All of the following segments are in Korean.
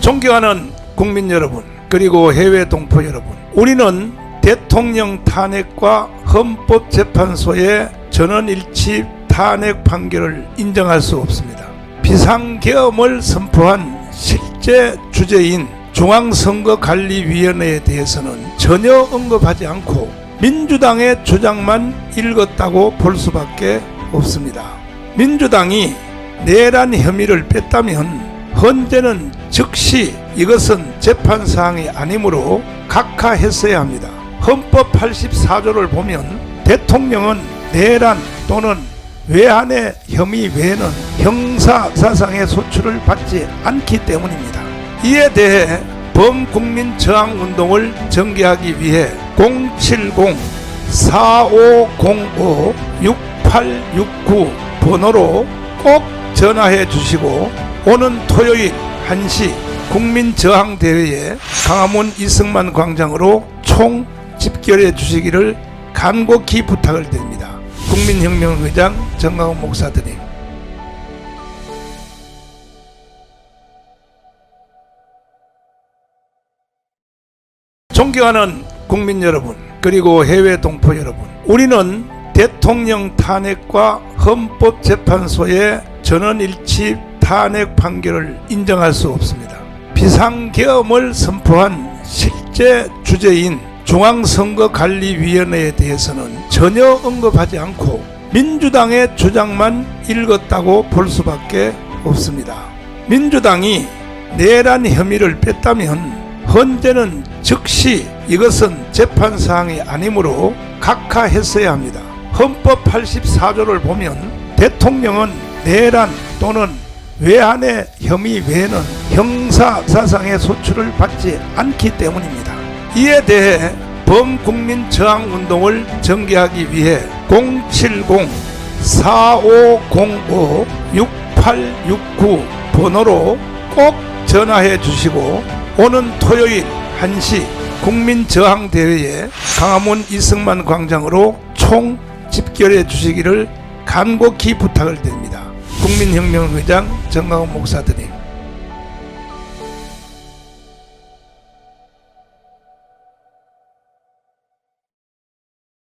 존경하는 국민 여러분, 그리고 해외 동포 여러분, 우리는 대통령 탄핵과 헌법재판소의 전원일치 탄핵 판결을 인정할 수 없습니다. 비상계엄을 선포한 실제 주제인 중앙선거관리위원회에 대해서는 전혀 언급하지 않고 민주당의 주장만 읽었다고 볼 수밖에 없습니다. 민주당이 내란 혐의를 뺐다면 헌재는 즉시 이것은 재판사항이 아니므로 각하했어야 합니다. 헌법 84조를 보면 대통령은 내란 또는 외환의 혐의 외에는 형사사상의 소출을 받지 않기 때문입니다. 이에 대해 범국민저항운동을 전개하기 위해 070-4505-6869 번호로 꼭 전화해 주시고 오는 토요일 1시 국민저항대회에 광화문 이승만 광장으로 총 집결해 주시기를 간곡히 부탁을 드립니다. 국민혁명의장 정강훈 목사드림. 존경하는 국민 여러분, 그리고 해외 동포 여러분, 우리는 대통령 탄핵과 헌법재판소의 전원일치 탄핵 판결을 인정할 수 없습니다. 비상계엄을 선포한 실제 주제인 중앙선거관리위원회에 대해서는 전혀 언급하지 않고 민주당의 주장만 읽었다고 볼 수밖에 없습니다. 민주당이 내란 혐의를 뺐다면 헌재는 즉시 이것은 재판사항이 아니므로 각하했어야 합니다. 헌법 84조를 보면 대통령은 내란 또는 외환의 혐의 외에는 형사사상의 소출을 받지 않기 때문입니다. 이에 대해 범국민저항운동을 전개하기 위해 070-4505-6869 번호로 꼭 전화해 주시고 오는 토요일 1시 국민저항대회에 광화문 이승만 광장으로 총 집결해 주시기를 간곡히 부탁을 드립니다. 국민혁명의장 정강훈 목사드림.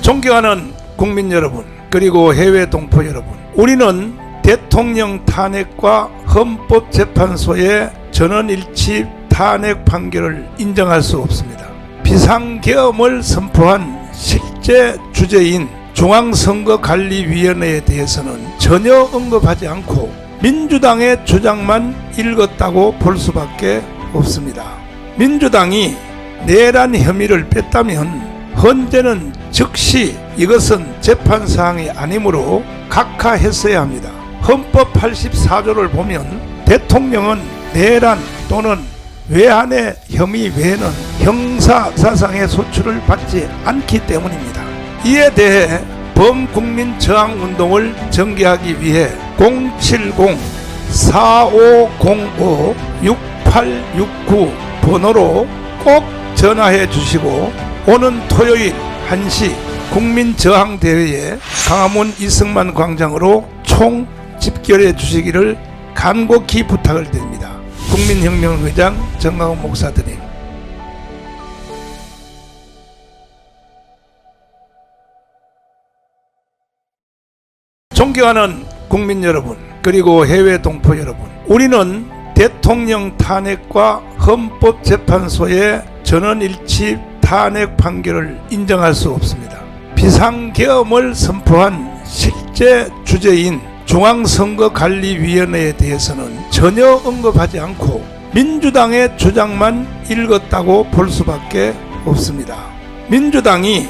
존경하는 국민 여러분, 그리고 해외 동포 여러분, 우리는 대통령 탄핵과 헌법재판소의 전원일치 탄핵 판결을 인정할 수 없습니다. 비상계엄을 선포한 실제 주제인 중앙선거관리위원회에 대해서는 전혀 언급하지 않고 민주당의 주장만 읽었다고 볼 수밖에 없습니다. 민주당이 내란 혐의를 뺐다면 헌재는 즉시 이것은 재판사항이 아니므로 각하했어야 합니다. 헌법 84조를 보면 대통령은 내란 또는 외환의 혐의 외에는 형사사상의 소출을 받지 않기 때문입니다. 이에 대해 범국민저항운동을 전개하기 위해 070-4505-6869 번호로 꼭 전화해 주시고 오는 토요일 1시 국민저항대회에 광화문 이승만 광장으로 총 집결해 주시기를 간곡히 부탁을 드립니다. 국민혁명의장 정강훈 목사드림. 존경하는 국민 여러분, 그리고 해외 동포 여러분, 우리는 대통령 탄핵과 헌법재판소의 전원일치 탄핵 판결을 인정할 수 없습니다. 비상계엄을 선포한 실제 주제인 중앙선거관리위원회에 대해서는 전혀 언급하지 않고 민주당의 주장만 읽었다고 볼 수밖에 없습니다. 민주당이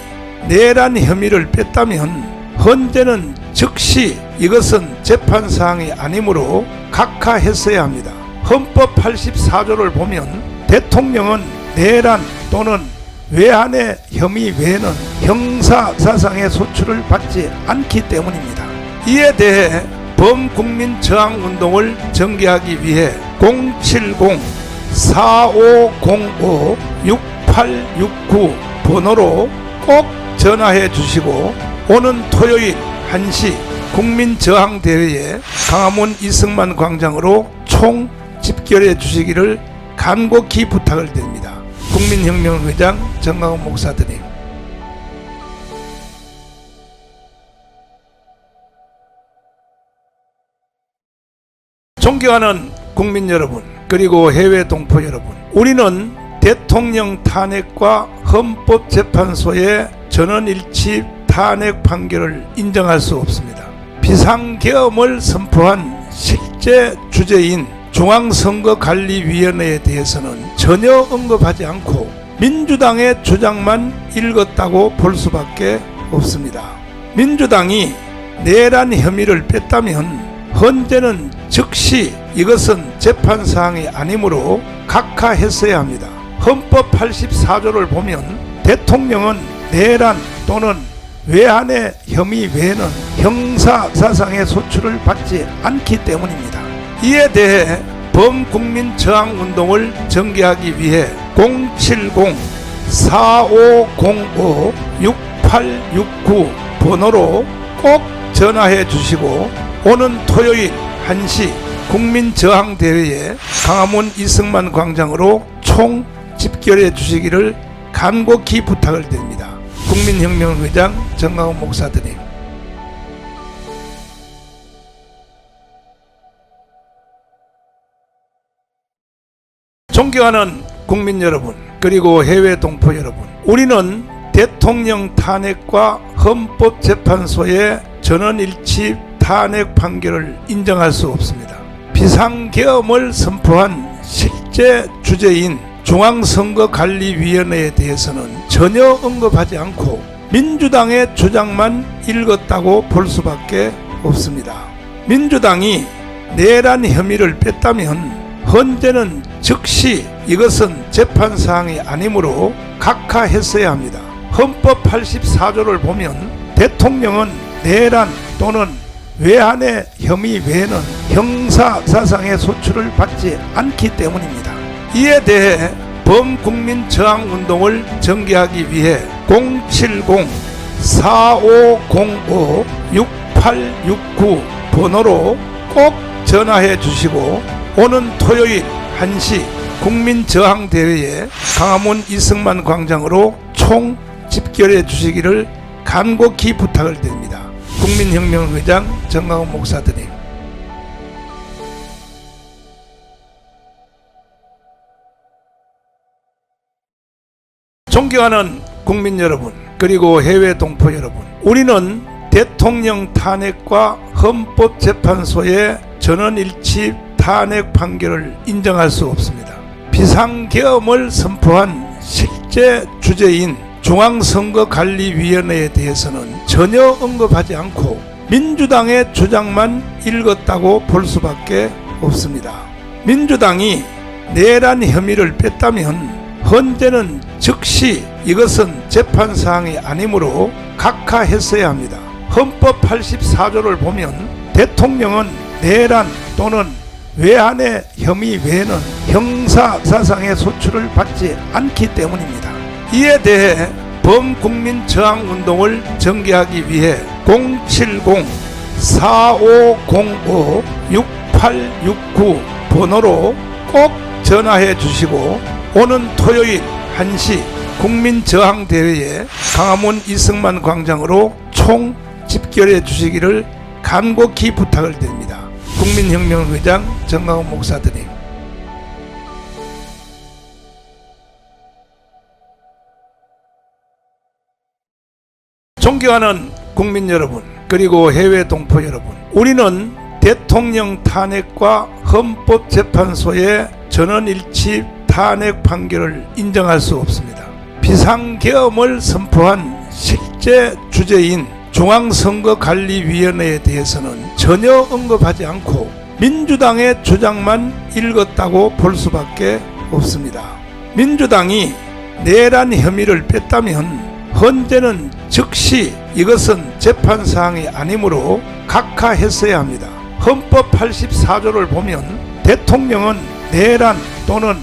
내란 혐의를 뺐다면 헌재는 즉시 이것은 재판사항이 아니므로 각하했어야 합니다. 헌법 84조를 보면 대통령은 내란 또는 외환의 혐의 외에는 형사사상의 소출을 받지 않기 때문입니다. 이에 대해 범국민저항운동을 전개하기 위해 070-4505-6869 번호로 꼭 전화해 주시고 오는 토요일 1시 국민저항대회에 광화문 이승만 광장으로 총 집결해 주시기를 간곡히 부탁을 드립니다. 국민혁명의장 정강훈 목사드림. 존경하는 국민 여러분, 그리고 해외 동포 여러분, 우리는 대통령 탄핵과 헌법재판소의 전원일치 탄핵 판결을 인정할 수 없습니다. 비상계엄을 선포한 실제 주제인 중앙선거관리위원회에 대해서는 전혀 언급하지 않고 민주당의 주장만 읽었다고 볼 수밖에 없습니다. 민주당이 내란 혐의를 뺐다면 헌재는 즉시 이것은 재판사항이 아니므로 각하했어야 합니다. 헌법 84조를 보면 대통령은 내란 또는 외환의 혐의 외에는 형사사상의 소출을 받지 않기 때문입니다. 이에 대해 범국민저항운동을 전개하기 위해 070-4505-6869 번호로 꼭 전화해 주시고 오는 토요일 1시 국민저항대회에 광화문 이승만 광장으로 총 집결해 주시기를 간곡히 부탁을 드립니다. 국민혁명의장 정강훈 목사드림. 존경하는 국민 여러분, 그리고 해외 동포 여러분, 우리는 대통령 탄핵과 헌법재판소의 전원일치 탄핵 판결을 인정할 수 없습니다. 비상계엄을 선포한 실제 주제인 중앙선거관리위원회에 대해서는 전혀 언급하지 않고 민주당의 주장만 읽었다고 볼 수밖에 없습니다. 민주당이 내란 혐의를 뺐다면 헌재는 즉시 이것은 재판사항이 아니므로 각하했어야 합니다. 헌법 84조를 보면 대통령은 내란 또는 외환의 혐의 외에는 형사사상의 소출을 받지 않기 때문입니다. 이에 대해 범국민저항운동을 전개하기 위해 070-4505-6869 번호로 꼭 전화해 주시고 오는 토요일 1시 국민저항대회에 광화문 이승만 광장으로 총 집결해 주시기를 간곡히 부탁을 드립니다. 국민혁명의장 정강훈 목사드림. 존경하는 국민 여러분, 그리고 해외 동포 여러분, 우리는 대통령 탄핵과 헌법재판소의 전원일치 탄핵 판결을 인정할 수 없습니다. 비상계엄을 선포한 실제 주제인 중앙선거관리위원회에 대해서는 전혀 언급하지 않고 민주당의 주장만 읽었다고 볼 수밖에 없습니다. 민주당이 내란 혐의를 뺐다면 헌재는 즉시 이것은 재판사항이 아니므로 각하했어야 합니다. 헌법 84조를 보면 대통령은 내란 또는 외환의 혐의 외에는 형사사상의 소출을 받지 않기 때문입니다. 이에 대해 범국민저항운동을 전개하기 위해 070-4505-6869 번호로 꼭 전화해 주시고 오는 토요일 1시 국민저항대회에 광화문 이승만 광장으로 총 집결해 주시기를 간곡히 부탁을 드립니다. 국민혁명의장 정강훈 목사드림. 존경하는 국민 여러분, 그리고 해외 동포 여러분, 우리는 대통령 탄핵과 헌법재판소의 전원일치 탄핵 판결을 인정할 수 없습니다. 비상계엄을 선포한 실제 주제인 중앙선거관리위원회에 대해서는 전혀 언급하지 않고 민주당의 주장만 읽었다고 볼 수밖에 없습니다. 민주당이 내란 혐의를 뺐다면 헌재는 즉시 이것은 재판사항이 아니므로 각하했어야 합니다. 헌법 84조를 보면 대통령은 내란 또는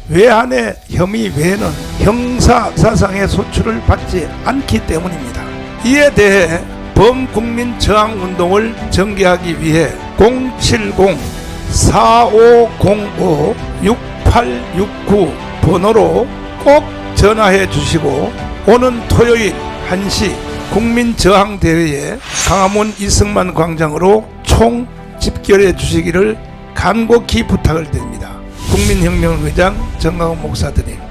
외환의 혐의 외에는 형사사상의 소출을 받지 않기 때문입니다. 이에 대해 범국민저항운동을 전개하기 위해 070-4505-6869 8869 번호로 꼭 전화해 주시고 오는 토요일 1시 국민저항대회에 광화문 이승만 광장으로 총 집결해 주시기를 간곡히 부탁을 드립니다. 국민혁명의장 정강훈 목사드림.